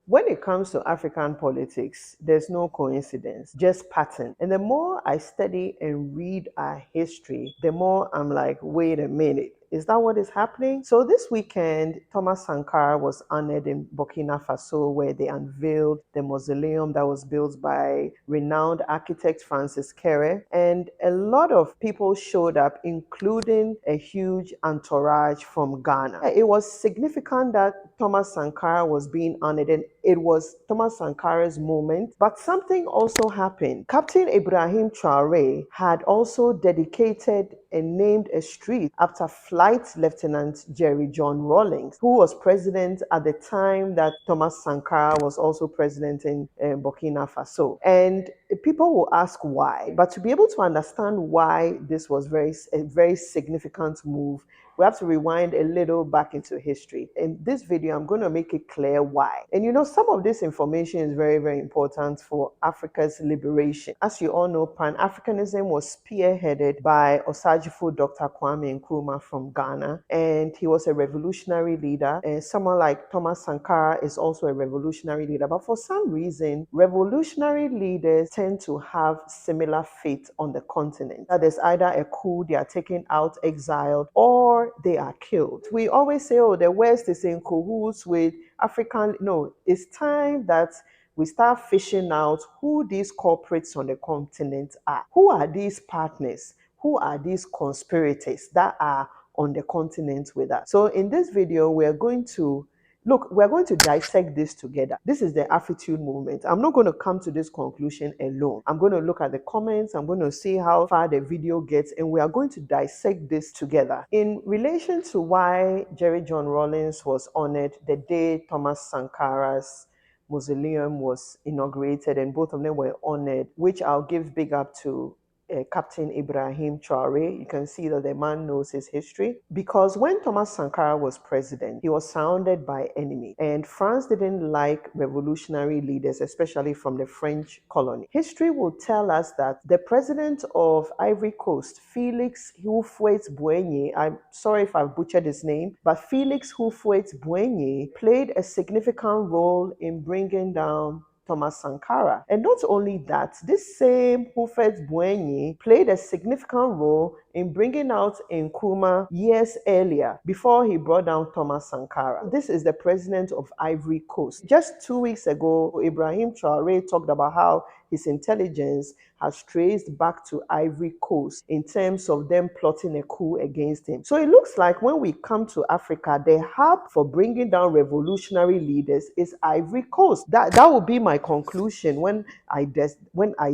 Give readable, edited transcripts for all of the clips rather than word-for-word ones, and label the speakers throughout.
Speaker 1: When it comes to African politics, there's no coincidence, just pattern. And the more I study and read our history, the more I'm like, wait a minute. Is that what is happening? So this weekend, Thomas Sankara was honored in Burkina Faso, where they unveiled the mausoleum that was built by renowned architect Francis Kere. And a lot of people showed up, including a huge entourage from Ghana. It was significant that Thomas Sankara was being honored, and it was Thomas Sankara's moment. But something also happened. Captain Ibrahim Traoré had also dedicated and named a street after Flight Lieutenant Jerry John Rawlings, who was president at the time that Thomas Sankara was also president in Burkina Faso. And people will ask why, but to be able to understand why this was a very significant move, we have to rewind a little back into history. In this video, I'm going to make it clear why. And some of this information is very, very important for Africa's liberation. As you all know, Pan-Africanism was spearheaded by Osajifo Dr. Kwame Nkrumah from Ghana, and he was a revolutionary leader. And someone like Thomas Sankara is also a revolutionary leader. But for some reason, revolutionary leaders tend to have similar fate on the continent. That is either a coup, they are taken out, exiled, or they are killed. We always say, oh, the West is in cahoots with African. No, it's time that we start fishing out who these corporates on the continent are. Who are these partners? Who are these conspirators that are on the continent with us? So in this video, we're going to dissect this together. This is the Afritude movement. I'm not going to come to this conclusion alone. I'm going to look at the comments. I'm going to see how far the video gets, and we are going to dissect this together. In relation to why Jerry John Rawlings was honored the day Thomas Sankara's mausoleum was inaugurated, and both of them were honored, which I'll give big up to Captain Ibrahim Traoré. You can see that the man knows his history, because when Thomas Sankara was president, he was surrounded by enemies, and France didn't like revolutionary leaders, especially from the French colony. History will tell us that the president of Ivory Coast, Felix Houphouët-Boigny, I'm sorry if I've butchered his name, but Felix Houphouët-Boigny played a significant role in bringing down Thomas Sankara. And not only that, this same Houphouët-Boigny played a significant role in bringing out Nkrumah years earlier, before he brought down Thomas Sankara. This is the president of Ivory Coast. Just 2 weeks ago, Ibrahim Traoré talked about how his intelligence has traced back to Ivory Coast in terms of them plotting a coup against him. So it looks like when we come to Africa, the hub for bringing down revolutionary leaders is Ivory Coast. That will be my conclusion when I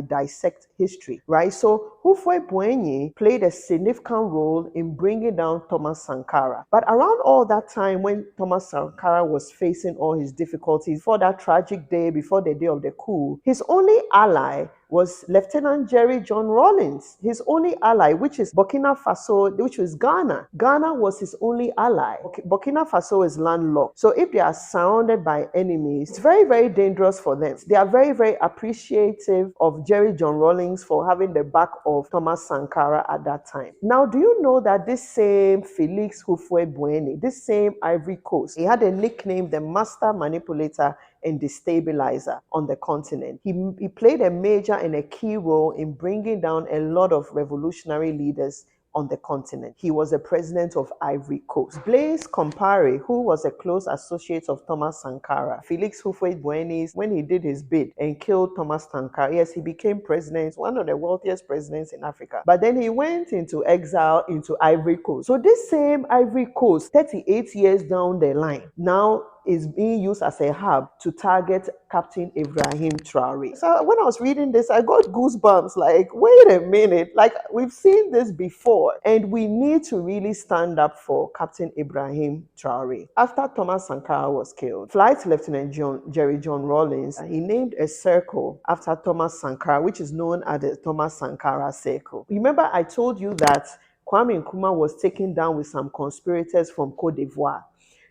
Speaker 1: dissect history, right? So Houphouët-Boigny played a significant role in bringing down Thomas Sankara. But around all that time, when Thomas Sankara was facing all his difficulties, for that tragic day, before the day of the coup, his only ally was Lieutenant Jerry John Rawlings, his only ally, which is Burkina Faso, which was Ghana. Ghana was his only ally. Burkina Faso is landlocked. So if they are surrounded by enemies, it's very, very dangerous for them. They are very, very appreciative of Jerry John Rawlings for having the back of Thomas Sankara at that time. Now, do you know that this same Felix Houphouët-Boigny, this same Ivory Coast, he had a nickname, the Master Manipulator and Destabilizer on the continent. He played a major and a key role in bringing down a lot of revolutionary leaders on the continent. He was the president of Ivory Coast. Blaise Compaoré, who was a close associate of Thomas Sankara, Felix Houphouët-Boigny, when he did his bid and killed Thomas Sankara, yes, he became president, one of the wealthiest presidents in Africa. But then he went into exile into Ivory Coast. So this same Ivory Coast, 38 years down the line, now is being used as a hub to target Captain Ibrahim Traoré. So when I was reading this, I got goosebumps, like, wait a minute, like, we've seen this before, and we need to really stand up for Captain Ibrahim Traoré. After Thomas Sankara was killed, Flight Lieutenant Jerry John Rawlings, he named a circle after Thomas Sankara, which is known as the Thomas Sankara Circle. Remember, I told you that Kwame Nkrumah was taken down with some conspirators from Côte d'Ivoire.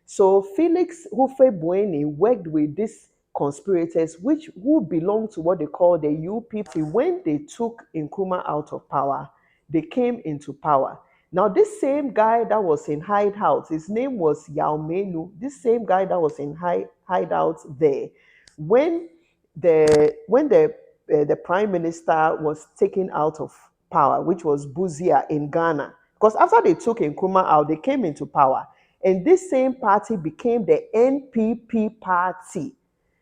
Speaker 1: So Felix Houphouët-Boigny worked with these conspirators, who belonged to what they call the UPP. When they took Nkrumah out of power, they came into power. Now, this same guy that was in hideout, his name was Yao Menu. This same guy that was in hideout there When the prime minister was taken out of power, which was Buzia in Ghana, because after they took Nkrumah out, they came into power, and this same party became the NPP party.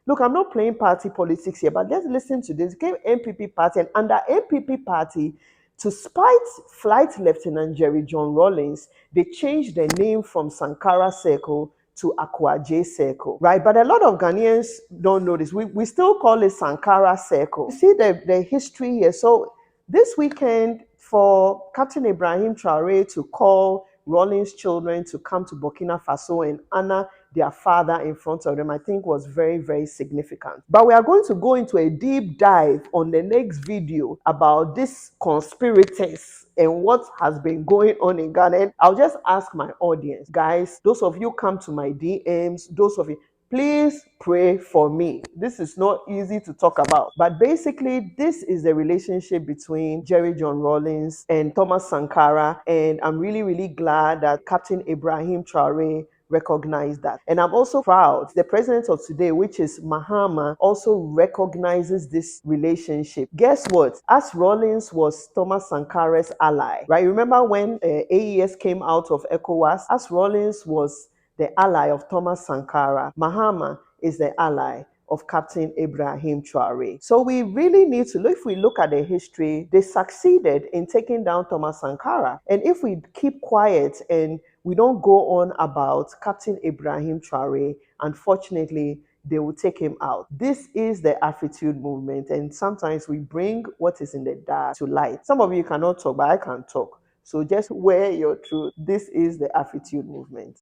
Speaker 1: Look, I'm not playing party politics here, but let's listen to this. It became NPP party, and under NPP party, to spite Flight Lieutenant Jerry John Rawlings, they changed the name from Sankara Circle to Akwaje Circle, right? But a lot of Ghanaians don't know this. We still call it Sankara Circle. You see the history here. So this weekend, for Captain Ibrahim Traoré to call Rawlings' children to come to Burkina Faso and honor their father in front of them, I think was very, very significant. But we are going to go into a deep dive on the next video about these conspirators and what has been going on in Ghana. And I'll just ask my audience, guys, those of you come to my DMs, those of you, please pray for me. This is not easy to talk about. But basically, this is the relationship between Jerry John Rawlings and Thomas Sankara. And I'm really, really glad that Captain Ibrahim Traoré recognized that. And I'm also proud the president of today, which is Mahama, also recognizes this relationship. Guess what? As Rawlings was Thomas Sankara's ally, right? Remember when AES came out of ECOWAS? As Rawlings was the ally of Thomas Sankara, Mahama is the ally of Captain Ibrahim Traoré. So we really need to look, if we look at the history, they succeeded in taking down Thomas Sankara. And if we keep quiet and we don't go on about Captain Ibrahim Traoré, unfortunately, they will take him out. This is the Afritude movement, and sometimes we bring what is in the dark to light. Some of you cannot talk, but I can talk. So just wear your truth. This is the Afritude movement.